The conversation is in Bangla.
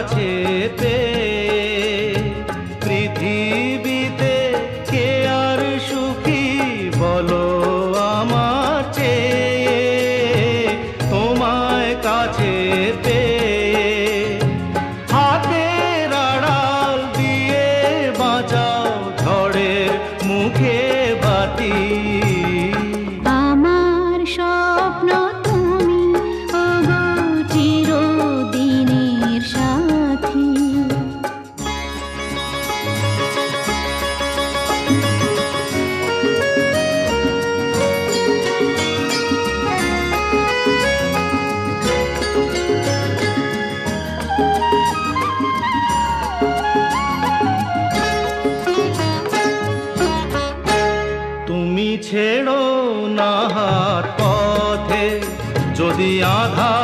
কাছে পেয়ে। পৃথিবীতে কে আর সুখী বলো আমার চেয়ে, তোমায় কাছে পেয়ে। হাতের আড়াল দিয়ে বাঁচাও ঝড়ের মুখে বাতি। আমার স্বপ্ন তুমি ওগো চিরদিনের সাথী। তুমি ছেড়ো না হাত পথে, যদি আঘাত